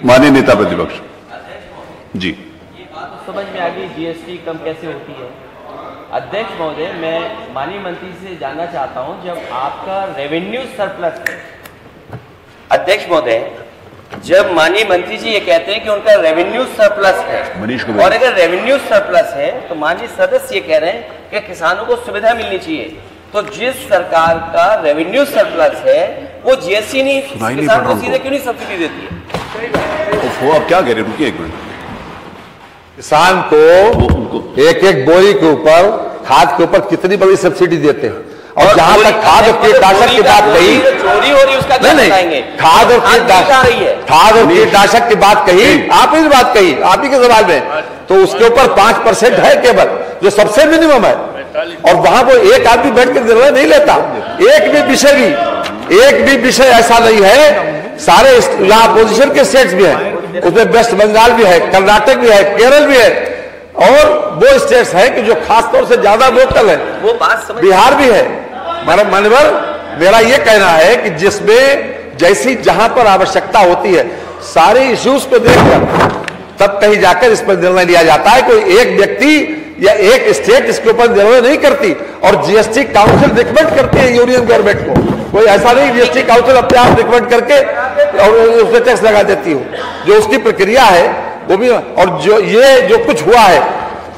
माननीय नेता प्रतिपक्ष जी, ये बात तो समझ में आ गई, जीएसटी कम कैसे होती है। अध्यक्ष महोदय, मैं माननीय मंत्री से जानना चाहता हूं, जब आपका रेवेन्यू सरप्लस है, अध्यक्ष महोदय, जब माननीय मंत्री जी ये कहते हैं कि उनका रेवेन्यू सरप्लस है, और अगर रेवेन्यू सरप्लस है तो माननीय सदस्य ये कह रहे हैं कि किसानों को सुविधा मिलनी चाहिए, तो जिस सरकार का रेवेन्यू सरप्लस है वो जीएसटी नहीं किसान को सीधे क्यों नहीं सब्सिडी देती है? वो आप क्या कह रहे हैं, रुकिए एक मिनट। किसान को एक एक बोरी के ऊपर खाद के ऊपर कितनी बड़ी सब्सिडी देते हैं, और जहां तक खाद और कीटनाशक की बात कही, चोरी हो रही उसका नहीं, खाद और कीटनाशक की बात कही, आप ही बात कही, आप ही के सवाल में, तो उसके ऊपर 5% है केवल, जो सबसे मिनिमम है, और वहां पर एक आदमी बैठ के निर्णय नहीं लेता। एक भी विषय ऐसा नहीं है, सारे यहाँ अपोजिशन के स्टेट्स भी हैं, उसमें वेस्ट बंगाल भी है, कर्नाटक भी है, केरल भी है, और वो स्टेट्स हैं कि जो खासतौर से ज्यादा वोकल है, वो बात समझ, बिहार भी है। मानवर, मेरा ये कहना है कि जिसमें जैसी जहां पर आवश्यकता होती है, सारे इश्यूज को देखकर तब कहीं जाकर इस पर निर्णय लिया जाता है। कोई एक व्यक्ति या एक स्टेट इसके ऊपर निर्णय नहीं करती, और जीएसटी काउंसिल रिकमेंड करती है यूनियन गवर्नमेंट को। कोई ऐसा नहीं जीएसटी काउंसिल अपने आप रिकमेंड करके और उसमें टैक्स लगा देती हो, जो उसकी प्रक्रिया है वो भी। और जो कुछ हुआ है,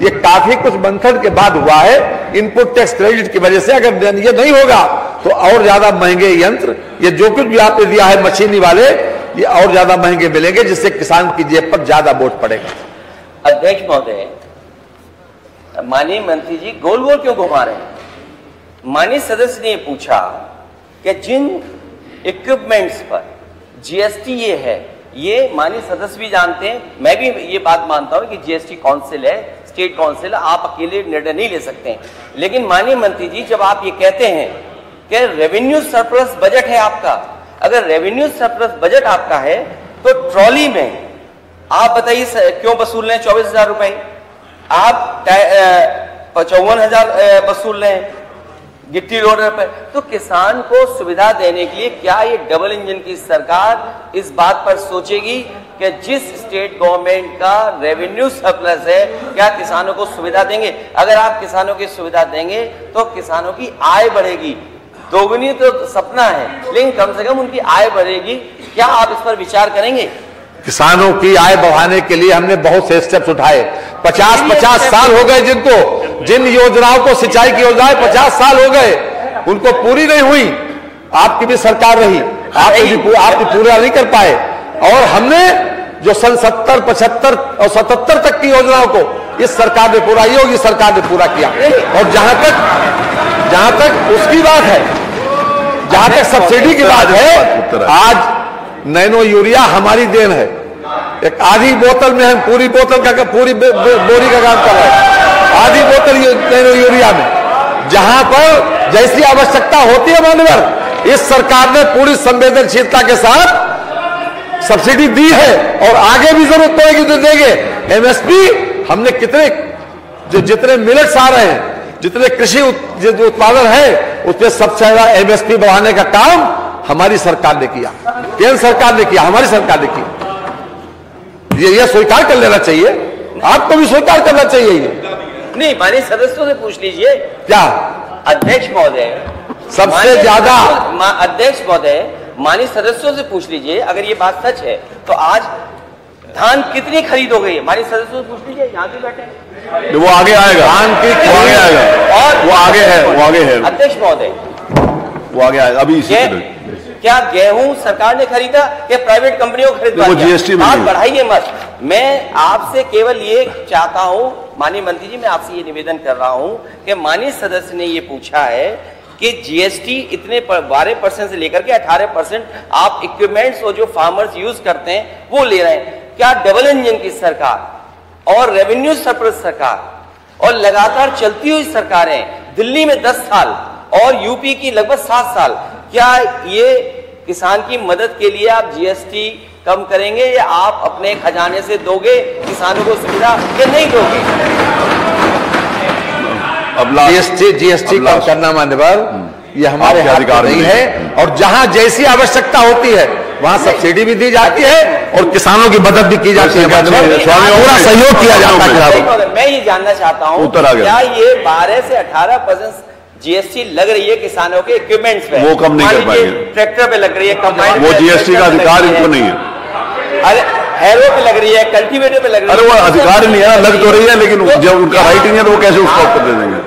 ये काफी कुछ मंथन के बाद हुआ है, इनपुट टैक्स क्रेडिट की वजह से। अगर ये नहीं होगा तो और ज्यादा महंगे यंत्र, ये जो कुछ भी आपने दिया है मशीनी वाले, ये और ज्यादा महंगे मिलेंगे, जिससे किसान की जेब पर ज्यादा बोझ पड़ेगा। अध्यक्ष महोदय, माननीय मंत्री जी गोल गोल क्यों घुमा रहे हैं? माननीय सदस्य ने पूछा कि जिन इक्विपमेंट्स पर जीएसटी ये है, ये माननीय सदस्य भी जानते हैं, मैं भी ये बात मानता हूं कि जीएसटी काउंसिल है, स्टेट काउंसिल, आप अकेले निर्णय नहीं ले सकते हैं। लेकिन माननीय मंत्री जी, जब आप ये कहते हैं कि रेवेन्यू सरप्लस बजट है आपका, अगर रेवेन्यू सरप्लस बजट आपका है तो ट्रॉली में आप बताइए क्यों वसूल रहे हैं 24,000 रुपए? आप 54,000 वसूल रहे हैं गिट्टी लोडर पर। तो किसान को सुविधा देने के लिए क्या ये डबल इंजन की सरकार इस बात पर सोचेगी कि जिस स्टेट गवर्नमेंट का रेवेन्यू सरप्लस है, क्या किसानों को सुविधा देंगे? अगर आप किसानों की सुविधा देंगे तो किसानों की आय बढ़ेगी। दोगुनी तो सपना है, लेकिन कम से कम उनकी आय बढ़ेगी। क्या आप इस पर विचार करेंगे? किसानों की आय बढ़ाने के लिए हमने बहुत से स्टेप्स उठाए। 50 साल हो गए जिन योजनाओं को, सिंचाई की योजनाएं 50 साल हो गए, उनको पूरी नहीं हुई। आपकी भी सरकार रही, आप पूरा नहीं कर पाए। और हमने जो सन 70, 75 और 77 तक की योजनाओं को इस सरकार ने पूरा, योगी सरकार ने पूरा किया। और जहां तक उसकी बात है, जहां तक सब्सिडी की बात है, आज नैनो यूरिया हमारी देन है। एक आधी बोतल में हम पूरी बोतल का, पूरी बोरी का काम कर रहे हैं, आधी बोतल नैनो यूरिया में। जहां पर जैसी आवश्यकता होती है मानवर, इस सरकार ने पूरी संवेदनशीलता के साथ सब्सिडी दी है, और आगे भी जरूरत पड़ेगी तो देंगे। एमएसपी हमने जितने मिलेट्स आ रहे हैं, जितने कृषि उत्पादन है, उसमें सबसे ज्यादा एमएसपी बढ़ाने का काम हमारी सरकार ने किया, केंद्र सरकार ने किया, हमारी सरकार ने किया। ये स्वीकार कर लेना चाहिए, आपको भी स्वीकार करना चाहिए। ये नहीं, माननीय सदस्यों से पूछ लीजिए। क्या अध्यक्ष महोदय, सबसे ज्यादा अध्यक्ष महोदय, माननीय सदस्यों से पूछ लीजिए, अगर ये बात सच है तो आज धान कितनी खरीद हो गई है? माननीय सदस्यों से पूछ लीजिए, यहाँ पे बैठे हैं। वो आगे आएगा, धान की आगे आएगा, और वो आगे है। अध्यक्ष महोदय, वो आगे आएगा। अभी क्या गेहूं सरकार ने खरीदा या प्राइवेट कंपनियों को खरीदा? जीएसटी में आप बढ़ाइए मत। मैं आपसे केवल ये चाहता हूं, माननीय मंत्री जी, मैं आपसे ये निवेदन कर रहा हूं कि माननीय सदस्य ने ये पूछा है कि जीएसटी इतने 12% से लेकर के 18% आप इक्विपमेंट्स और जो फार्मर्स यूज करते हैं वो ले रहे हैं। क्या डबल इंजन की सरकार और रेवेन्यू सरप्लस सरकार और लगातार चलती हुई सरकारें, दिल्ली में 10 साल और यूपी की लगभग 7 साल, क्या ये किसान की मदद के लिए आप जीएसटी कम करेंगे या आप अपने खजाने से दोगे किसानों को सुविधा या नहीं दोगे? जीएसटी कम करना मान्यवर, ये हमारे हाथ में नहीं है। और जहां जैसी आवश्यकता होती है वहाँ सब्सिडी भी दी जाती है और किसानों की मदद भी की जाती है, पूरा सहयोग किया जाता है। मैं ये जानना चाहता हूँ, क्या ये 12 से 18% जीएसटी लग रही है किसानों के इक्विपमेंट्स पे? वो कम नहीं कर पाएंगे। ट्रैक्टर पे लग रही है, कंबाइन, वो जीएसटी का अधिकार इनको नहीं है। अरे हैरो पे लग रही है, कल्टीवेटर पे लग रही है। अरे वो अधिकार नहीं है, लग तो रही है, लेकिन जब उनका राइट नहीं है तो वो कैसे उसको ऊपर दे देंगे?